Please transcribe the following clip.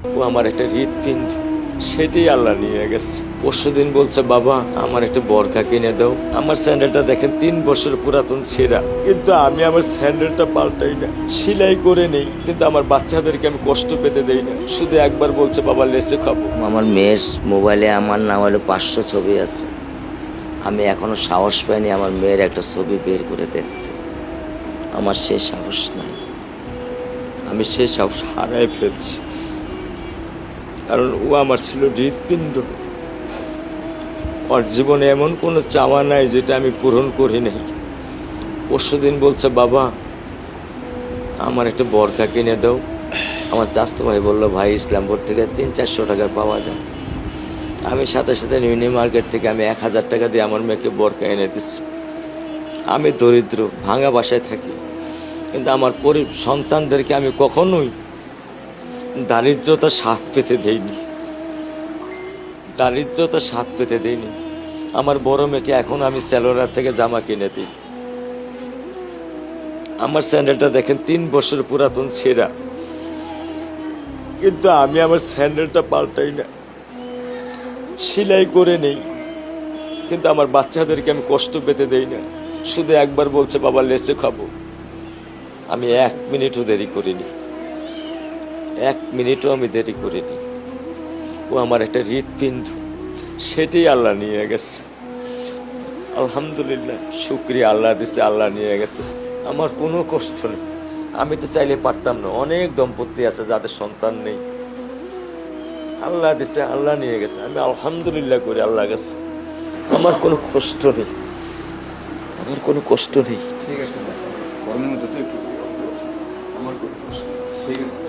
ও আমার একটা হৃৎপিণ্ড, সেটাই আল্লাহ নিয়ে গেছে। পরশুদিন বলছে, বাবা আমার একটা বরখা কিনে দাও। আমার স্যান্ডেলটা দেখেন 3 বছর পুরাতন ছেঁড়া, কিন্তু আমি আমার স্যান্ডেলটা পাল্টাই না, সেলাই করে নেই, কিন্তু আমার বাচ্চাদেরকে আমি কষ্ট পেতে দেই না। শুধু একবার বলছে, বাবা লেচে খাবো। আমার মেয়ের মোবাইলে আমার না হলে 500 ছবি আছে। আমি এখনো সাহস পাইনি আমার মেয়ের একটা ছবি বের করে দেখতে। আমার সে সাহস নাই। আমি সেই সাহস হারাই ফেলছি, কারণ ও আমার ছিল হৃৎপিণ্ড। ওর জীবনে এমন কোনো চাওয়া নাই যেটা আমি পূরণ করি নাই। পরশুদিন বলছে, বাবা আমার একটা বরখা কিনে দাও। আমার চাচাতো ভাই বললো, ভাই ইসলামপুর থেকে 300-400 টাকায় পাওয়া যায়। আমি সাথে সাথে মিনি মার্কেট থেকে আমি 1000 টাকা দিয়ে আমার মেয়েকে বরখা এনে দিচ্ছি। আমি দরিদ্র, ভাঙা বাসায় থাকি, কিন্তু আমার সন্তানদেরকে আমি কখনোই দারিদ্রতার স্বাদ পেতে দেইনি। দারিদ্রতার স্বাদ পেতে দেইনি। আমার বড় মেয়েকে এখন আমি সেলোরার থেকে জামা কিনে দিই। আমার স্যান্ডেলটা দেখেন 3 বছর পুরাতন ছেঁড়া, কিন্তু আমি আমার স্যান্ডেলটা পাল্টাই না, সেলাই করে নেই, কিন্তু আমার বাচ্চাদেরকে আমি কষ্ট পেতে দেই না। শুধু একবার বলছে, বাবা লেচে খাবো। আমি 1 মিনিটও দেরি করিনি, 1 মিনিটও আমি দেরি করিনি। ও আমার একটা হৃৎপিণ্ড, সেটাই আল্লাহ নিয়ে গেছে। আলহামদুলিল্লাহ, শুকরিয়া, আল্লাহ দিছে, আল্লাহ নিয়ে গেছে। আমার কোনো কষ্ট নেই। আমি তো চাইলে পারতাম না। অনেক দম্পতি আছে যাদের সন্তান নেই, আল্লাহ দিছে, আল্লাহ নিয়ে গেছে। আমি আলহামদুলিল্লাহ করি আল্লাহ গেছে। আমার কোনো কষ্ট নেই, আমার কোনো কষ্ট নেই। ঠিক আছে, কর্মের মধ্যে তো একটু আমার কোনো কষ্ট নেই। ঠিক আছে।